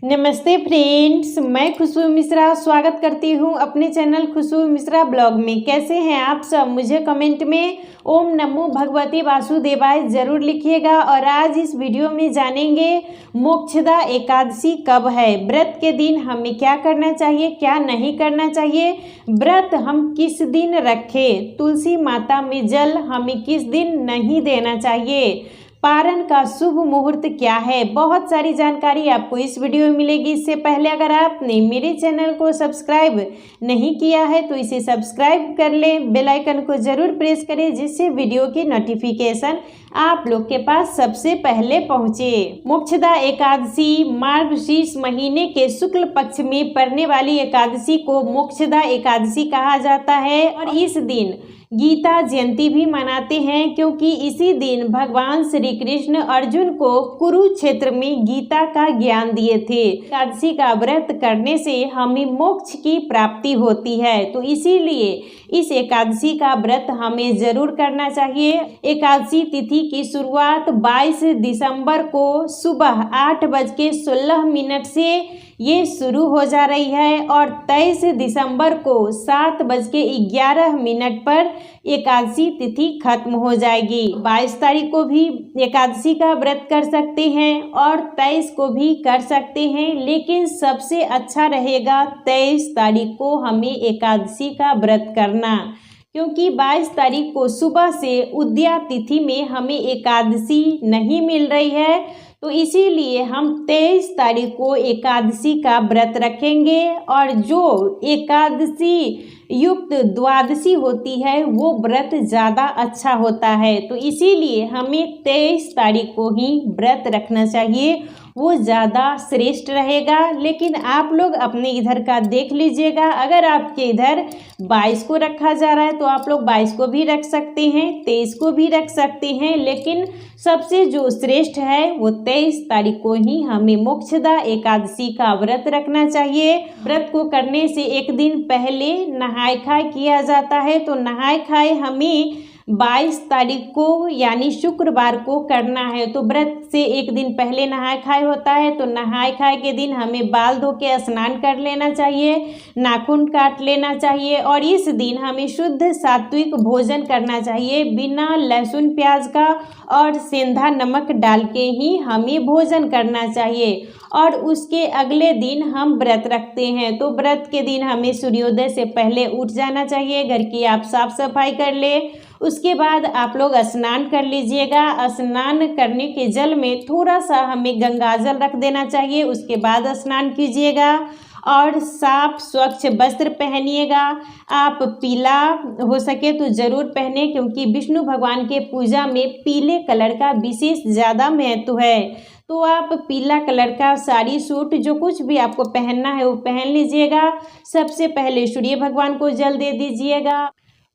नमस्ते फ्रेंड्स, मैं खुशबू मिश्रा स्वागत करती हूं अपने चैनल खुशबू मिश्रा ब्लॉग में। कैसे हैं आप सब? मुझे कमेंट में ओम नमो भगवती वासुदेवाय ज़रूर लिखिएगा। और आज इस वीडियो में जानेंगे मोक्षदा एकादशी कब है, व्रत के दिन हमें क्या करना चाहिए, क्या नहीं करना चाहिए, व्रत हम किस दिन रखें, तुलसी माता में जल हमें किस दिन नहीं देना चाहिए, पारण का शुभ मुहूर्त क्या है। बहुत सारी जानकारी आपको इस वीडियो में मिलेगी। इससे पहले अगर आपने मेरे चैनल को सब्सक्राइब नहीं किया है तो इसे सब्सक्राइब कर लें, बेल आइकन को जरूर प्रेस करें जिससे वीडियो की नोटिफिकेशन आप लोग के पास सबसे पहले पहुंचे। मोक्षदा एकादशी मार्गशीर्ष महीने के शुक्ल पक्ष में पड़ने वाली एकादशी को मोक्षदा एकादशी कहा जाता है। और इस दिन गीता जयंती भी मनाते हैं क्योंकि इसी दिन भगवान श्री कृष्ण अर्जुन को कुरुक्षेत्र में गीता का ज्ञान दिए थे। एकादशी का व्रत करने से हमें मोक्ष की प्राप्ति होती है, तो इसीलिए इस एकादशी का व्रत हमें जरूर करना चाहिए। एकादशी तिथि की शुरुआत 22 दिसंबर को सुबह 8:16 से ये शुरू हो जा रही है और 23 दिसंबर को 7:11 पर एकादशी तिथि खत्म हो जाएगी। 22 तारीख को भी एकादशी का व्रत कर सकते हैं और 23 को भी कर सकते हैं, लेकिन सबसे अच्छा रहेगा 23 तारीख को हमें एकादशी का व्रत करना, क्योंकि 22 तारीख को सुबह से उदया तिथि में हमें एकादशी नहीं मिल रही है, तो इसीलिए हम 23 तारीख को एकादशी का व्रत रखेंगे। और जो एकादशी युक्त द्वादशी होती है वो व्रत ज़्यादा अच्छा होता है, तो इसीलिए हमें 23 तारीख को ही व्रत रखना चाहिए, वो ज़्यादा श्रेष्ठ रहेगा। लेकिन आप लोग अपने इधर का देख लीजिएगा, अगर आपके इधर 22 को रखा जा रहा है तो आप लोग 22 को भी रख सकते हैं, 23 को भी रख सकते हैं, लेकिन सबसे जो श्रेष्ठ है वो 23 तारीख को ही हमें मोक्षदा एकादशी का व्रत रखना चाहिए। व्रत को करने से एक दिन पहले नहाय खाय किया जाता है, तो नहाय खाय हमें 22 तारीख को यानी शुक्रवार को करना है। तो व्रत से एक दिन पहले नहाय खाय होता है, तो नहाय खाय के दिन हमें बाल धो के स्नान कर लेना चाहिए, नाखून काट लेना चाहिए और इस दिन हमें शुद्ध सात्विक भोजन करना चाहिए, बिना लहसुन प्याज का और सेंधा नमक डाल के ही हमें भोजन करना चाहिए। और उसके अगले दिन हम व्रत रखते हैं, तो व्रत के दिन हमें सूर्योदय से पहले उठ जाना चाहिए, घर की आप साफ सफाई कर ले, उसके बाद आप लोग स्नान कर लीजिएगा। स्नान करने के जल में थोड़ा सा हमें गंगाजल रख देना चाहिए, उसके बाद स्नान कीजिएगा और साफ स्वच्छ वस्त्र पहनिएगा। आप पीला हो सके तो ज़रूर पहने, क्योंकि विष्णु भगवान के पूजा में पीले कलर का विशेष ज़्यादा महत्व है। तो आप पीला कलर का साड़ी सूट जो कुछ भी आपको पहनना है वो पहन लीजिएगा। सबसे पहले सूर्य भगवान को जल दे दीजिएगा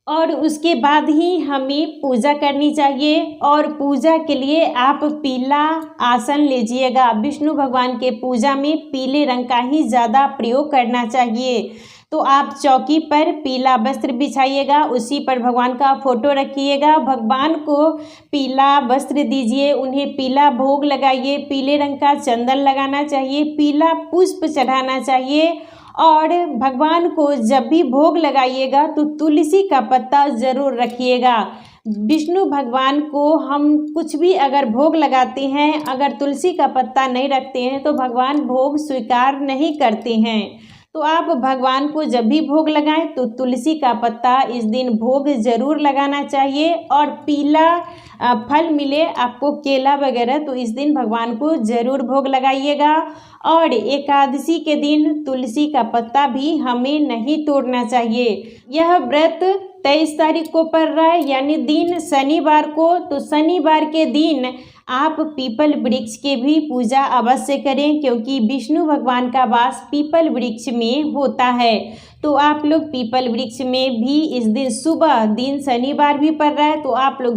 और उसके बाद ही हमें पूजा करनी चाहिए। और पूजा के लिए आप पीला आसन लीजिएगा। विष्णु भगवान के पूजा में पीले रंग का ही ज़्यादा प्रयोग करना चाहिए। तो आप चौकी पर पीला वस्त्र बिछाइएगा, उसी पर भगवान का फोटो रखिएगा, भगवान को पीला वस्त्र दीजिए, उन्हें पीला भोग लगाइए, पीले रंग का चंदन लगाना चाहिए, पीला पुष्प चढ़ाना चाहिए। और भगवान को जब भी भोग लगाइएगा तो तुलसी का पत्ता ज़रूर रखिएगा। विष्णु भगवान को हम कुछ भी अगर भोग लगाते हैं, अगर तुलसी का पत्ता नहीं रखते हैं तो भगवान भोग स्वीकार नहीं करते हैं। तो आप भगवान को जब भी भोग लगाएं तो तुलसी का पत्ता इस दिन भोग ज़रूर लगाना चाहिए। और पीला फल मिले आपको, केला वगैरह, तो इस दिन भगवान को ज़रूर भोग लगाइएगा। और एकादशी के दिन तुलसी का पत्ता भी हमें नहीं तोड़ना चाहिए। यह व्रत 23 तारीख को पड़ रहा है, यानी दिन शनिवार को, तो शनिवार के दिन आप पीपल वृक्ष के भी पूजा अवश्य करें, क्योंकि विष्णु भगवान का वास पीपल वृक्ष में होता है। तो आप लोग पीपल वृक्ष में भी इस दिन सुबह, दिन शनिवार भी पड़ रहा है, तो आप लोग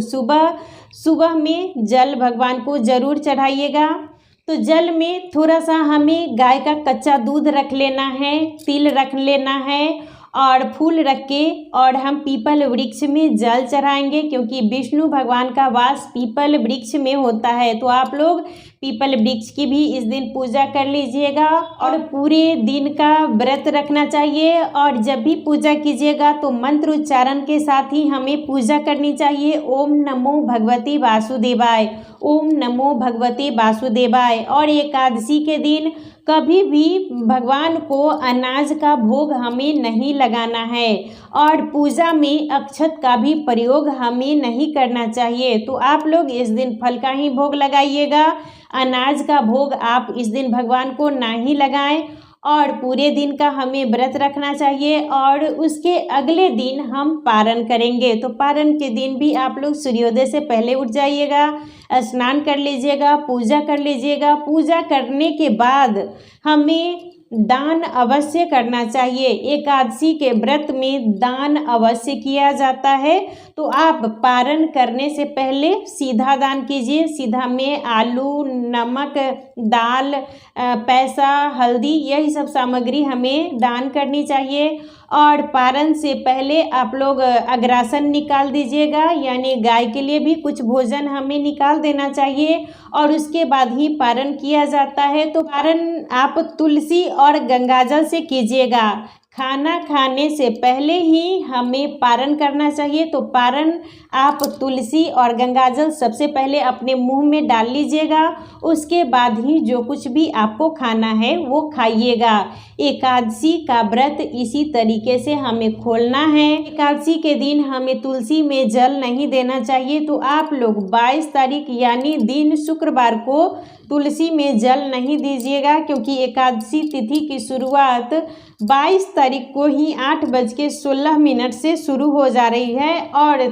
सुबह में जल भगवान को ज़रूर चढ़ाइएगा। तो जल में थोड़ा सा हमें गाय का कच्चा दूध रख लेना है, तिल रख लेना है और फूल रख के और हम पीपल वृक्ष में जल चढ़ाएंगे, क्योंकि विष्णु भगवान का वास पीपल वृक्ष में होता है। तो आप लोग पीपल वृक्ष की भी इस दिन पूजा कर लीजिएगा और पूरे दिन का व्रत रखना चाहिए। और जब भी पूजा कीजिएगा तो मंत्र उच्चारण के साथ ही हमें पूजा करनी चाहिए। ओम नमो भगवते वासुदेवाय, ओम नमो भगवते वासुदेवाय। और एकादशी के दिन कभी भी भगवान को अनाज का भोग हमें नहीं लगाना है और पूजा में अक्षत का भी प्रयोग हमें नहीं करना चाहिए। तो आप लोग इस दिन फल का ही भोग लगाइएगा, अनाज का भोग आप इस दिन भगवान को ना ही लगाएं। और पूरे दिन का हमें व्रत रखना चाहिए और उसके अगले दिन हम पारण करेंगे। तो पारण के दिन भी आप लोग सूर्योदय से पहले उठ जाइएगा, स्नान कर लीजिएगा, पूजा कर लीजिएगा। पूजा करने के बाद हमें दान अवश्य करना चाहिए। एकादशी के व्रत में दान अवश्य किया जाता है। तो आप पारण करने से पहले सीधा दान कीजिए। सीधा में आलू, नमक, दाल, पैसा, हल्दी, यही सब सामग्री हमें दान करनी चाहिए। और पारण से पहले आप लोग अग्रासन निकाल दीजिएगा, यानी गाय के लिए भी कुछ भोजन हमें निकाल देना चाहिए और उसके बाद ही पारण किया जाता है। तो पारण आप तुलसी और गंगाजल से कीजिएगा। खाना खाने से पहले ही हमें पारण करना चाहिए। तो पारण आप तुलसी और गंगाजल सबसे पहले अपने मुंह में डाल लीजिएगा, उसके बाद ही जो कुछ भी आपको खाना है वो खाइएगा। एकादशी का व्रत इसी तरीके से हमें खोलना है। एकादशी के दिन हमें तुलसी में जल नहीं देना चाहिए। तो आप लोग 22 तारीख यानी दिन शुक्रवार को तुलसी में जल नहीं दीजिएगा, क्योंकि एकादशी तिथि की शुरुआत 22 तारीख को ही 8:16 से शुरू हो जा रही है और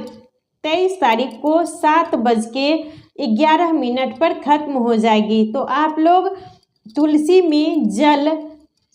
23 तारीख को 7:11 पर खत्म हो जाएगी। तो आप लोग तुलसी में जल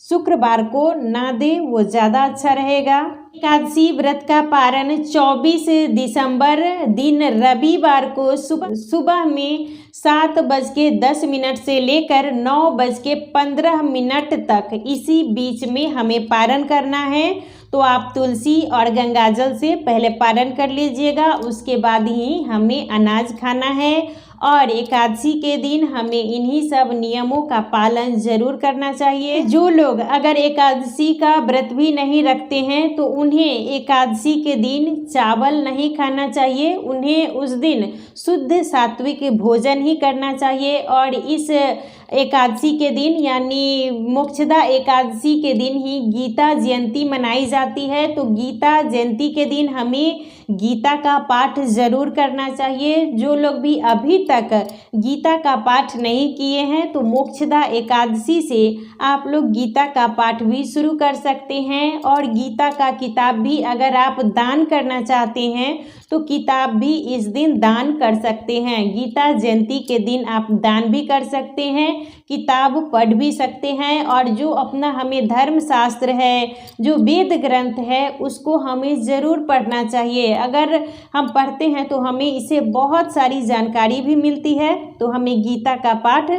शुक्रवार को ना दे, वो ज़्यादा अच्छा रहेगा। एकादशी व्रत का पारण 24 दिसंबर दिन रविवार को सुबह में 7:10 से लेकर 9:15 तक, इसी बीच में हमें पारण करना है। तो आप तुलसी और गंगाजल से पहले पारण कर लीजिएगा, उसके बाद ही हमें अनाज खाना है। और एकादशी के दिन हमें इन्हीं सब नियमों का पालन जरूर करना चाहिए। जो लोग अगर एकादशी का व्रत भी नहीं रखते हैं तो उन्हें एकादशी के दिन चावल नहीं खाना चाहिए। उन्हें उस दिन शुद्ध सात्विक भोजन ही करना चाहिए। और इस एकादशी के दिन यानी मोक्षदा एकादशी के दिन ही गीता जयंती मनाई जाती है। तो गीता जयंती के दिन हमें गीता का पाठ जरूर करना चाहिए। जो लोग भी अभी तक गीता का पाठ नहीं किए हैं तो मोक्षदा एकादशी से आप लोग गीता का पाठ भी शुरू कर सकते हैं। और गीता का किताब भी अगर आप दान करना चाहते हैं तो किताब भी इस दिन दान कर सकते हैं। गीता जयंती के दिन आप दान भी कर सकते हैं, किताब पढ़ भी सकते हैं। और जो अपना हमें धर्मशास्त्र है, जो वेद ग्रंथ है, उसको हमें ज़रूर पढ़ना चाहिए। अगर हम पढ़ते हैं तो हमें इससे बहुत सारी जानकारी भी मिलती है। तो हमें गीता का पाठ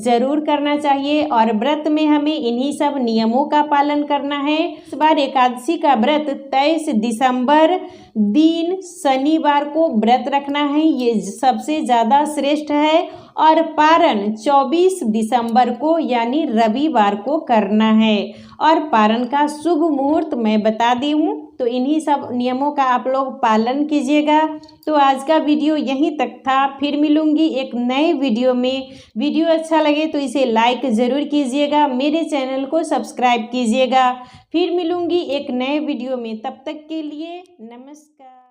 ज़रूर करना चाहिए और व्रत में हमें इन्हीं सब नियमों का पालन करना है। इस बार एकादशी का व्रत 23 दिसंबर दिन शनिवार को व्रत रखना है, ये सबसे ज़्यादा श्रेष्ठ है। और पारण 24 दिसंबर को यानी रविवार को करना है। और पारण का शुभ मुहूर्त मैं बता दी हूँ, तो इन्हीं सब नियमों का आप लोग पालन कीजिएगा। तो आज का वीडियो यहीं तक था, फिर मिलूंगी एक नए वीडियो में। वीडियो अच्छा लगे तो इसे लाइक ज़रूर कीजिएगा, मेरे चैनल को सब्सक्राइब कीजिएगा। फिर मिलूंगी एक नए वीडियो में, तब तक के लिए नमस्कार।